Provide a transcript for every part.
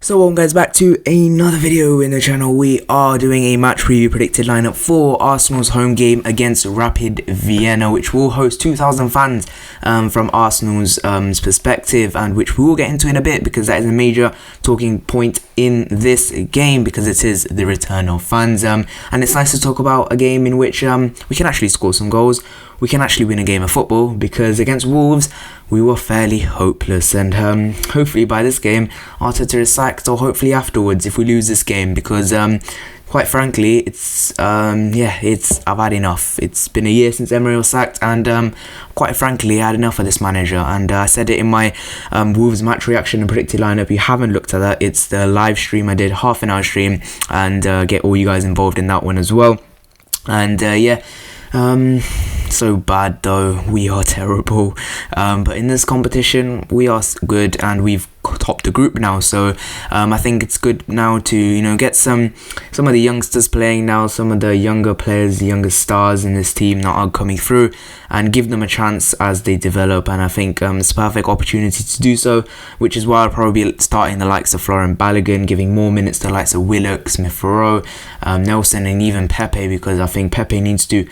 So welcome guys back to another video in the channel. We are doing a match preview predicted lineup for Arsenal's home game against Rapid Vienna, which will host 2,000 fans from Arsenal's perspective, and which we will get into in a bit because that is a major talking point in this game because it is the return of fans. And it's nice to talk about a game in which we can actually score some goals. We can actually win a game of football because against Wolves we were fairly hopeless, and hopefully by this game Arteta is sacked, or hopefully afterwards if we lose this game, because quite frankly I've had enough. It's been a year since Emery was sacked, and quite frankly I had enough of this manager, and I said it in my Wolves match reaction and predicted lineup. If you haven't looked at that, it's the live stream I did, half an hour stream, and get all you guys involved in that one as well. And so bad though, we are terrible, but in this competition we are good, and we've topped the group now, so I think it's good now to get some of the youngsters playing now, some of the younger players, the younger stars in this team that are coming through, and give them a chance as they develop. And I think it's a perfect opportunity to do so, which is why I'll probably be starting the likes of Florian Balogun, giving more minutes to the likes of Willock, Smith Rowe, Nelson, and even Pepe, because I think Pepe needs to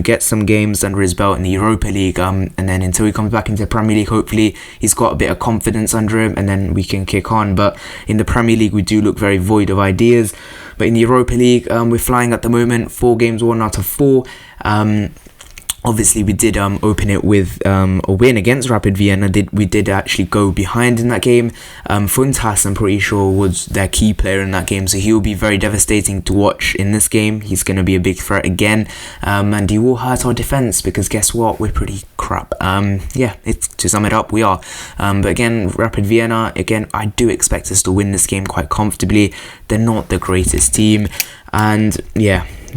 get some games under his belt in the Europa League, and then until he comes back into the Premier League, hopefully he's got a bit of confidence under him, and then we can kick on. But in the Premier League we do look very void of ideas, but in the Europa League we're flying at the moment. 4 games, 1 out of 4. Obviously we did open it with a win against Rapid Vienna. We did actually go behind in that game. Funtas, I'm pretty sure, was their key player in that game, so he'll be very devastating to watch in this game. He's going to be a big threat again, and he will hurt our defence, because guess what, we're pretty crap. To sum it up, we are. But again, Rapid Vienna, I do expect us to win this game quite comfortably. They're not the greatest team, and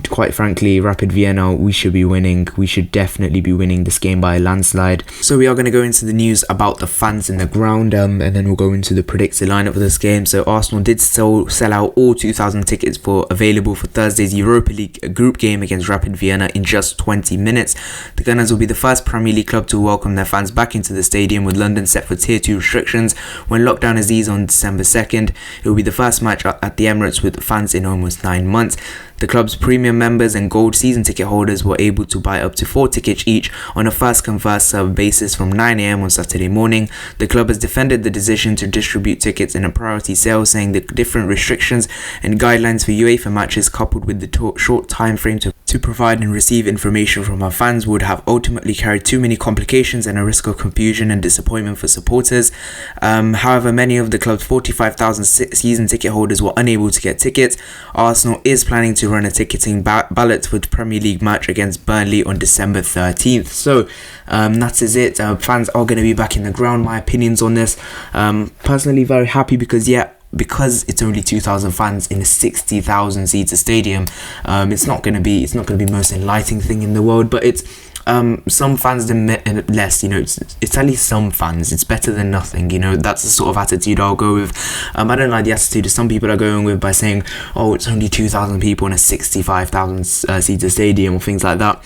quite frankly, Rapid Vienna, we should be winning. We should definitely be winning this game by a landslide. So we are going to go into the news about the fans in the ground, and then we'll go into the predicted lineup for this game. So Arsenal did sell out all 2,000 tickets available for Thursday's Europa League group game against Rapid Vienna in just 20 minutes. The Gunners will be the first Premier League club to welcome their fans back into the stadium, with London set for Tier 2 restrictions when lockdown is eased on December 2nd. It will be the first match at the Emirates with fans in almost 9 months. The club's premium members and gold season ticket holders were able to buy up to 4 tickets each on a first come first served basis from 9 AM on Saturday morning. The club has defended the decision to distribute tickets in a priority sale, saying the different restrictions and guidelines for UEFA matches, coupled with the short time frame to provide and receive information from our fans, would have ultimately carried too many complications and a risk of confusion and disappointment for supporters. However, many of the club's 45,000 season ticket holders were unable to get tickets. Arsenal is planning to run a ticketing ballot for the Premier League match against Burnley on December 13th. So that is it. Fans are going to be back in the ground. My opinions on this, personally very happy, because it's only 2,000 fans in a 60,000 seater stadium. It's not going to be the most enlightening thing in the world, but it's some fans less, it's at least some fans. It's better than nothing, that's the sort of attitude I'll go with. I don't like the attitude some people are going with by saying, oh, it's only 2,000 people in a 65,000 seater stadium, or things like that.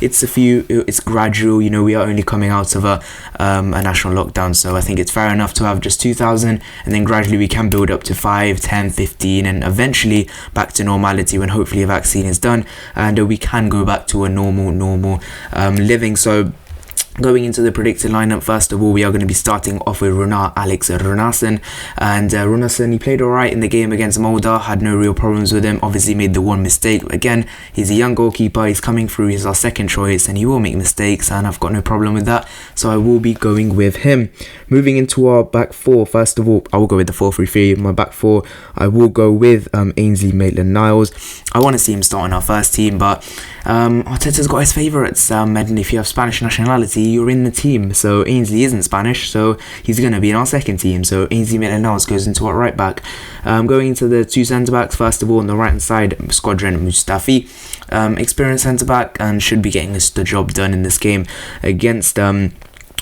It's gradual. We are only coming out of a national lockdown, so I think it's fair enough to have just 2,000, and then gradually we can build up to 5, 10, 15, and eventually back to normality when hopefully a vaccine is done, and we can go back to a normal living. So going into the predicted lineup, first of all, we are going to be starting off with Alex Runarsson. And Runarsson, he played alright in the game against Molde, had no real problems with him, obviously made the one mistake. Again, he's a young goalkeeper, he's coming through, he's our second choice, and he will make mistakes, and I've got no problem with that, so I will be going with him. Moving into our back four, first of all, I will go with the 4-3-3. My back four, I will go with Ainsley Maitland-Niles. I want to see him start on our first team, but Arteta's got his favourites, and if you have Spanish nationality, you're in the team. So Ainsley isn't Spanish, so he's going to be in our second team. So Ainsley Maitland-Niles goes into our right back. Going into the 2 centre backs, first of all, on the right hand side, Squadron Mustafi, experienced centre back, and should be getting the job done in this game against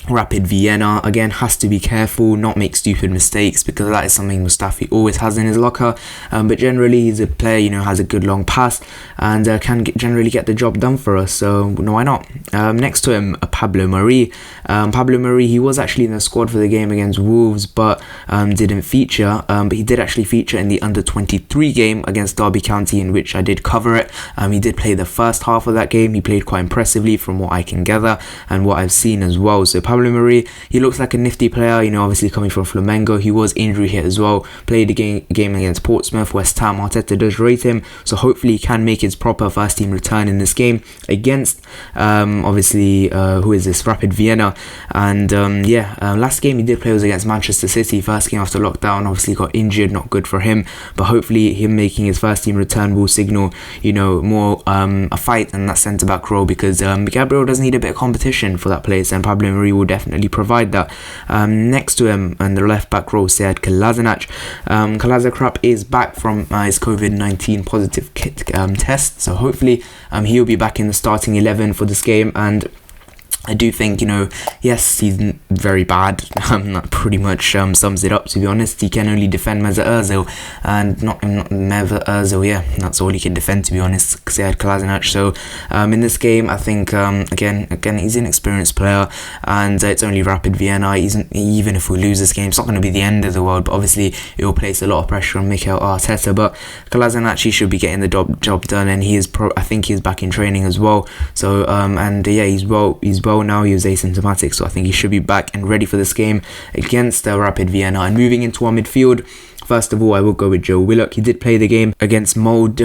Rapid Vienna, again, has to be careful, not make stupid mistakes, because that is something Mustafi always has in his locker. But generally, he's a player, you know, has a good long pass and can generally get the job done for us. So why not? Next to him, Pablo Mari. Pablo Mari, he was actually in the squad for the game against Wolves, but didn't feature. But he did actually feature in the under-23 game against Derby County, in which I did cover it. He did play the first half of that game. He played quite impressively from what I can gather and what I've seen as well. So Pablo Mari, he looks like a nifty player, you know, obviously coming from Flamengo. He was injury hit as well, played the game against Portsmouth, West Ham. Arteta does rate him, so hopefully he can make his proper first team return in this game against obviously who is this, Rapid Vienna. And last game he did play was against Manchester City, first game after lockdown. Obviously got injured, not good for him, but hopefully him making his first team return will signal, you know, more a fight in that centre back role, because Gabriel does need a bit of competition for that place, and Pablo Mari will definitely provide that. Next to him and the left back role, Sead Kolasinac. Kolasinac is back from his COVID-19 positive test, so hopefully he'll be back in the starting 11 for this game. And I do think, you know, yes, he's very bad. That pretty much sums it up, to be honest. He can only defend Mesut Ozil, and not Mesut Ozil. Yeah, that's all he can defend, to be honest, Sead Kolasinac. So in this game, I think again, he's an experienced player, and it's only Rapid Vienna. Even if we lose this game, it's not going to be the end of the world. But obviously, it will place a lot of pressure on Mikel Arteta. But Kolasinac, he should be getting the job done, and he is. I think he's back in training as well. So he's well now. He was asymptomatic, so I think he should be back and ready for this game against Rapid Vienna. And moving into our midfield, first of all, I will go with Joe Willock. He did play the game against Molde.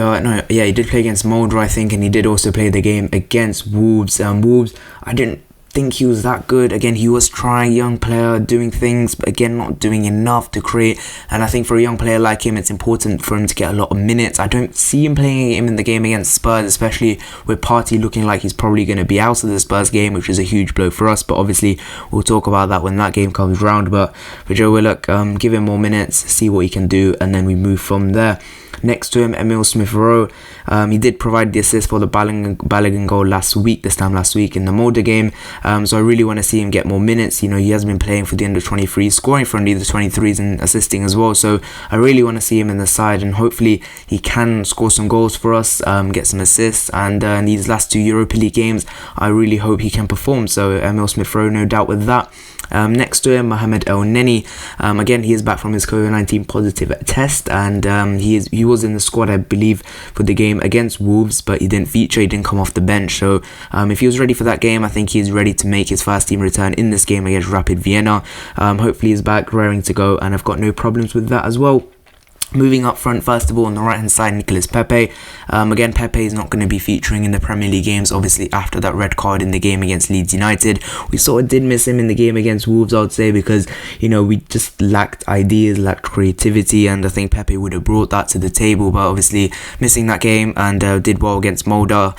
He did play against Molde, I think, and he did also play the game against Wolves. Wolves, I didn't think he was that good. Again, he was trying, young player, doing things, but again, not doing enough to create. And I think for a young player like him, it's important for him to get a lot of minutes. I don't see him playing him in the game against Spurs, especially with Partey looking like he's probably going to be out of the Spurs game, which is a huge blow for us. But obviously, we'll talk about that when that game comes round. But for Joe Willock, give him more minutes, see what he can do, and then we move from there. Next to him, Emil Smith-Rowe. He did provide the assist for the Balogun goal this time last week in the Molde game. So I really want to see him get more minutes. You know, he has been playing for the under-23s, scoring for the 23s and assisting as well. So I really want to see him in the side, and hopefully he can score some goals for us, get some assists. And in these last 2 Europa League games, I really hope he can perform. So Emil Smith-Rowe, no doubt with that. Next to him, Mohamed El Neni. Again, he is back from his COVID-19 positive test, and he was in the squad, I believe, for the game against Wolves, but he didn't feature. He didn't come off the bench. So if he was ready for that game, I think he's ready to make his first team return in this game against Rapid Vienna. Hopefully he's back, raring to go, and I've got no problems with that as well. Moving up front, first of all, on the right hand side, Nicolas Pepe. Again, Pepe is not going to be featuring in the Premier League games, obviously, after that red card in the game against Leeds United. We sort of did miss him in the game against Wolves, I would say, because, you know, we just lacked ideas, lacked creativity, and I think Pepe would have brought that to the table. But obviously, missing that game, and did well against Molde,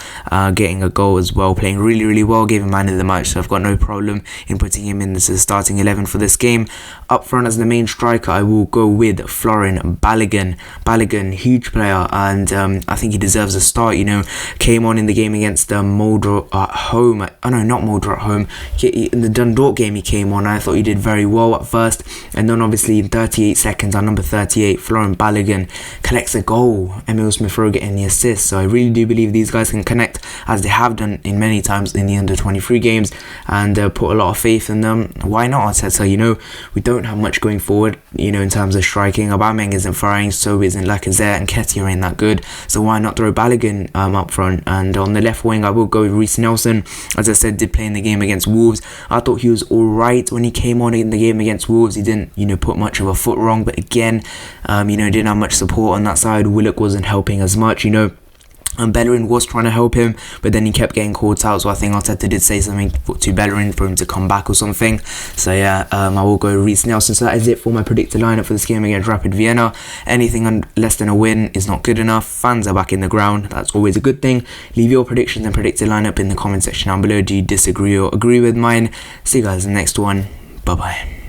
getting a goal as well, playing really, really well, gave him man of the match. So I've got no problem in putting him in the starting 11 for this game. Up front as the main striker, I will go with Florin Balogun, huge player, and I think he deserves a start. You know, came on in the game against Molde at home. Oh no, not Molde at home. In the Dundalk game, he came on. I thought he did very well at first, and then obviously in 38 seconds, our number 38, Florin Balogun, collects a goal. Emil Smith-Rowe getting the assist. So I really do believe these guys can connect, as they have done in many times in the under-23 games, and put a lot of faith in them. Why not, Arteta? You know, we don't have much going forward, you know, in terms of striking. Aubameyang isn't firing, so isn't Lacazette, and Ketia ain't that good. So why not throw Balogun up front? And on the left wing, I will go with Reece Nelson. As I said, did play in the game against Wolves. I thought he was alright when he came on in the game against Wolves. He didn't, you know, put much of a foot wrong, but again, you know, didn't have much support on that side. Willock wasn't helping as much, you know. And Bellerin was trying to help him, but then he kept getting caught out. So I think Arteta did say something to Bellerin for him to come back or something. So yeah, I will go Reece Nelson. So that is it for my predicted lineup for this game against Rapid Vienna. Anything less than a win is not good enough. Fans are back in the ground. That's always a good thing. Leave your predictions and predicted lineup in the comment section down below. Do you disagree or agree with mine? See you guys in the next one. Bye bye.